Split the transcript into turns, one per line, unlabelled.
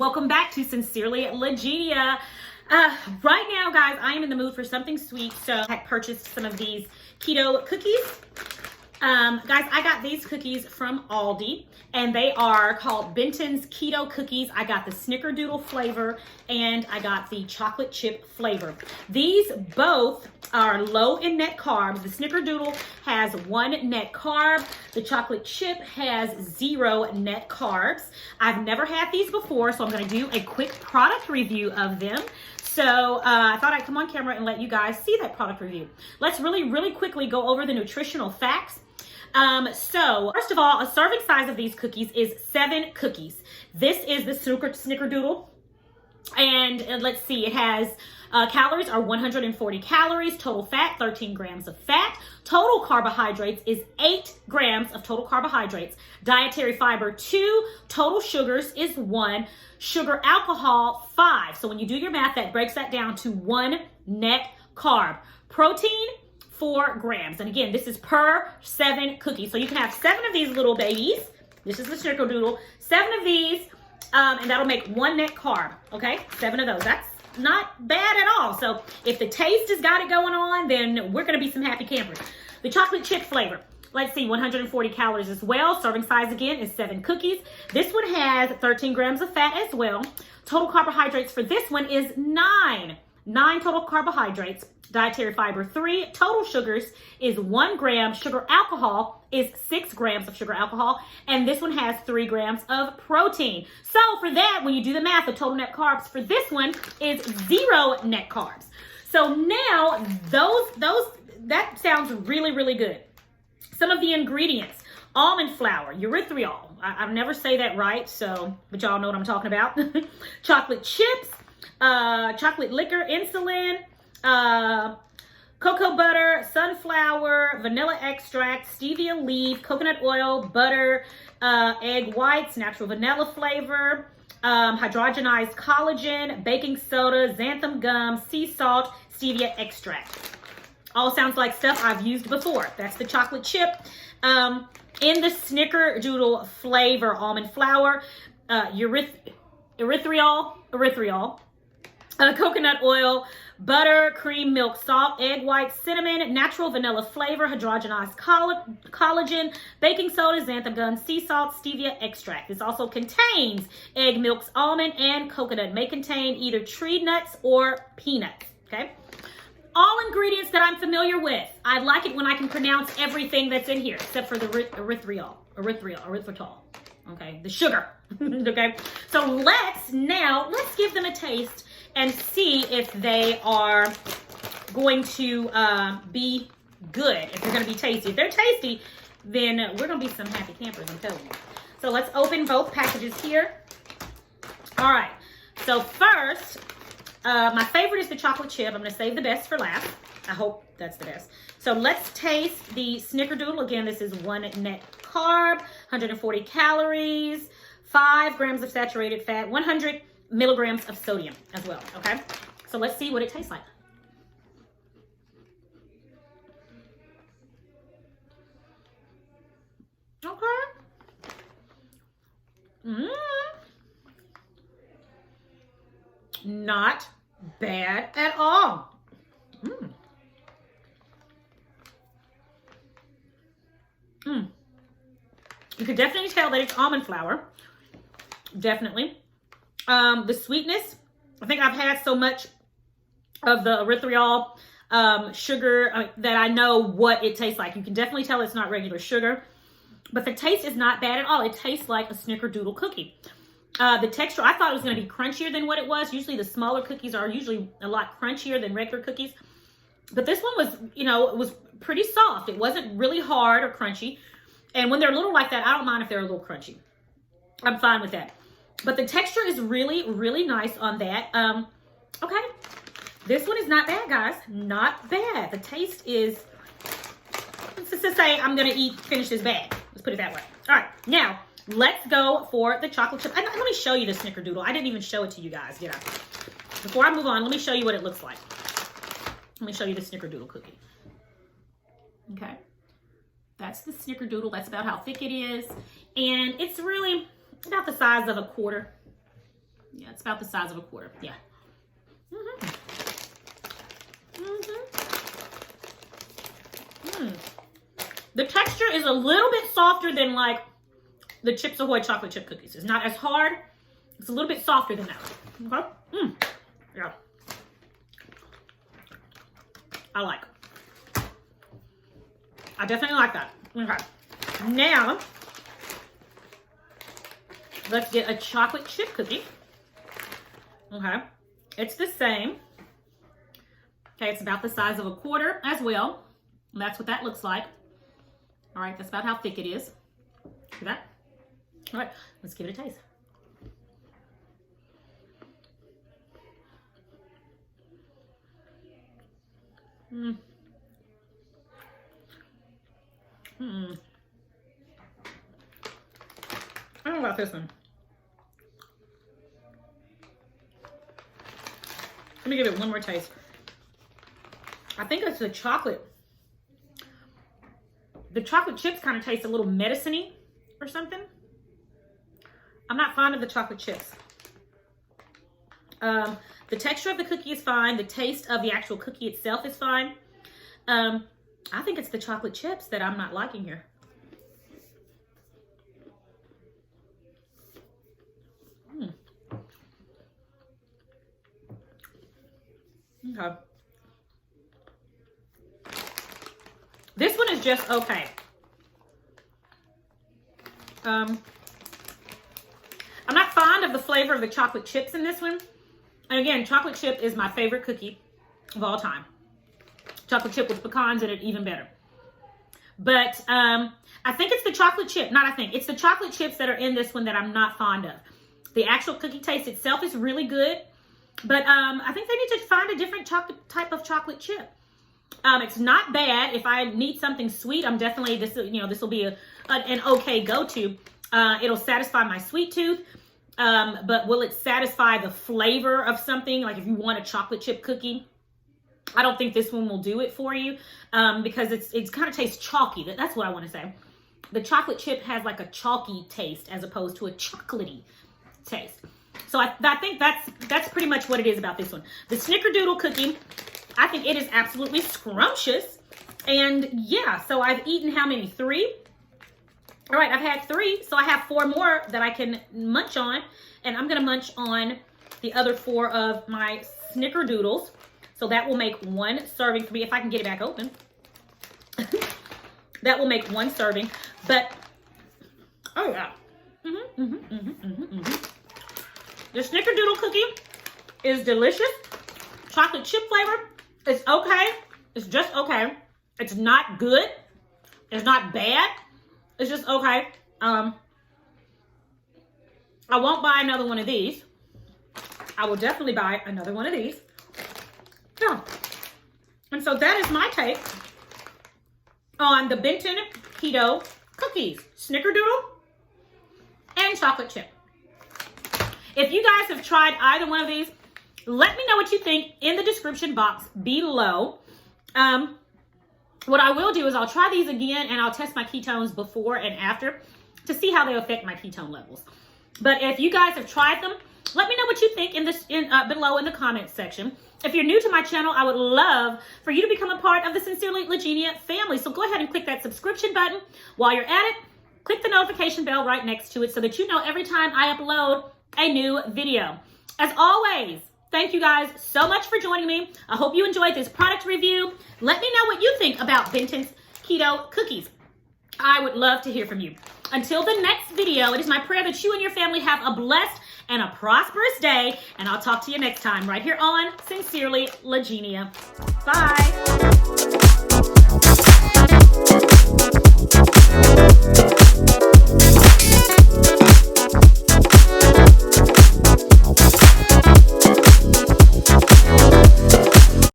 welcome back to Sincerely Legitia. Right now, guys, I am in the mood for something sweet, so I had purchased some of these keto cookies. Guys, I got these cookies from Aldi, and they are called Benton's Keto Cookies. I got the Snickerdoodle flavor, and I got the chocolate chip flavor. These both are low in net carbs. The Snickerdoodle has 1 net carb. The chocolate chip has 0 net carbs. I've never had these before, so I'm going to do a quick product review of them. So I thought I'd come on camera and let you guys see that product review. Let's really quickly go over the nutritional facts. So first of all, a serving size of these cookies is 7 cookies. This is the Snickerdoodle. And let's see, it has calories are 140 calories, total fat, 13 grams of fat. Total carbohydrates is 8 grams of total carbohydrates. Dietary fiber 2, total sugars is 1, sugar alcohol 5. So when you do your math, that breaks that down to 1 net carb. Protein 4 grams. And again, this is per 7 cookies. So you can have 7 of these little babies. This is the Snickerdoodle. 7 of these, and that'll make 1 net carb. Okay, 7 of those. That's not bad at all. So if the taste has got it going on, then we're going to be some happy campers. The chocolate chip flavor. Let's see, 140 calories as well. Serving size again is 7 cookies. This one has 13 grams of fat as well. Total carbohydrates for this one is 9. 9 total carbohydrates. Dietary fiber 3. Total sugars is 1 gram. Sugar alcohol is 6 grams of sugar alcohol. And this one has 3 grams of protein. So for that, when you do the math, the total net carbs for this one is 0 net carbs. So now that sounds really good. Some of the ingredients: almond flour, erythritol. I never say that right, but y'all know what I'm talking about. Chocolate chips, chocolate liquor, insulin, cocoa butter, sunflower, vanilla extract, stevia leaf, coconut oil, butter, egg whites, natural vanilla flavor, hydrogenized collagen, baking soda, xanthan gum, sea salt, stevia extract. All sounds like stuff I've used before. That's the chocolate chip. In the Snickerdoodle flavor, almond flour, erythritol, coconut oil, butter, cream, milk, salt, egg whites, cinnamon, natural vanilla flavor, hydrogenized collagen, baking soda, xanthan gum, sea salt, stevia extract. This also contains egg, milk, almond, and coconut. May contain either tree nuts or peanuts. Okay. All ingredients that I'm familiar with. I like it when I can pronounce everything that's in here, except for the erythritol. Okay, the sugar. Okay, so let's give them a taste and see if they are going to be good, if they're going to be tasty. If they're tasty, then we're going to be some happy campers, I'm telling you. So let's open both packages here. All right, so first, my favorite is the chocolate chip. I'm going to save the best for last. I hope that's the best. So let's taste the Snickerdoodle. Again, this is 1 net carb, 140 calories, 5 grams of saturated fat, 100 milligrams of sodium as well. Okay, so let's see what it tastes like. Okay. Not bad at all. You can definitely tell that it's almond flour. Definitely. The sweetness, I think I've had so much of the erythritol sugar that I know what it tastes like. You can definitely tell it's not regular sugar, but the taste is not bad at all. It tastes like a Snickerdoodle cookie. The texture, I thought it was going to be crunchier than what it was. Usually the smaller cookies are usually a lot crunchier than regular cookies. But this one was, it was pretty soft. It wasn't really hard or crunchy. And when they're little like that, I don't mind if they're a little crunchy. I'm fine with that. But the texture is really nice on that. Okay. This one is not bad, guys. Not bad. The taste is, let's just say I'm going to finish this bag. Let's put it that way. All right. Now, let's go for the chocolate chip. Let me show you the Snickerdoodle. I didn't even show it to you guys, did I? Before I move on, let me show you what it looks like. Let me show you the Snickerdoodle cookie. Okay. That's the Snickerdoodle. That's about how thick it is. And it's really about the size of a quarter. Yeah, it's about the size of a quarter. Yeah. The texture is a little bit softer than like the Chips Ahoy chocolate chip cookies. It's not as hard. It's a little bit softer than that. Okay. Yeah. I definitely like that. Okay. Now, let's get a chocolate chip cookie. Okay. It's the same. Okay, it's about the size of a quarter as well. And that's what that looks like. All right, that's about how thick it is. See that? All right, let's give it a taste. I don't know about this one. Let me give it one more taste. I think it's the chocolate. The chocolate chips kind of taste a little medicine-y or something. I'm not fond of the chocolate chips. The texture of the cookie is fine. The taste of the actual cookie itself is fine. I think it's the chocolate chips that I'm not liking here. Okay. This one is just okay. I'm not fond of the flavor of the chocolate chips in this one. And again, chocolate chip is my favorite cookie of all time. Chocolate chip with pecans in it, even better. But I think it's the chocolate chip. It's the chocolate chips that are in this one that I'm not fond of. The actual cookie taste itself is really good. But I think they need to find a different type of chocolate chip. It's not bad. If I need something sweet, I'm definitely, this will be an okay go-to. It'll satisfy my sweet tooth. But will it satisfy the flavor of something? Like if you want a chocolate chip cookie, I don't think this one will do it for you. Because it's kind of tastes chalky. That's what I want to say. The chocolate chip has like a chalky taste as opposed to a chocolatey taste. So I think that's pretty much what it is about this one. The Snickerdoodle cookie, I think it is absolutely scrumptious. And yeah, so I've eaten how many? 3? All right, I've had 3. So I have 4 more that I can munch on. And I'm going to munch on the other 4 of my Snickerdoodles. So that will make 1 serving for me. If I can get it back open. That will make 1 serving. But, oh yeah. The Snickerdoodle cookie is delicious. Chocolate chip flavor. It's okay. It's just okay. It's not good. It's not bad. It's just okay. I won't buy another one of these. I will definitely buy another one of these. Yeah. And so that is my take on the Benton Keto Cookies. Snickerdoodle and chocolate chip. If you guys have tried either one of these, let me know what you think in the description box below. What I will do is I'll try these again and I'll test my ketones before and after to see how they affect my ketone levels. But if you guys have tried them, let me know what you think below in the comments section. If you're new to my channel, I would love for you to become a part of the Sincerely Legenia family. So go ahead and click that subscription button. While you're at it, click the notification bell right next to it so that you know every time I upload a new video. As always, thank you guys so much for joining me. I hope you enjoyed this product review. Let me know what you think about Benton's Keto Cookies. I would love to hear from you. Until the next video, it is my prayer that you and your family have a blessed and a prosperous day, and I'll talk to you next time right here on Sincerely Legenia. Bye.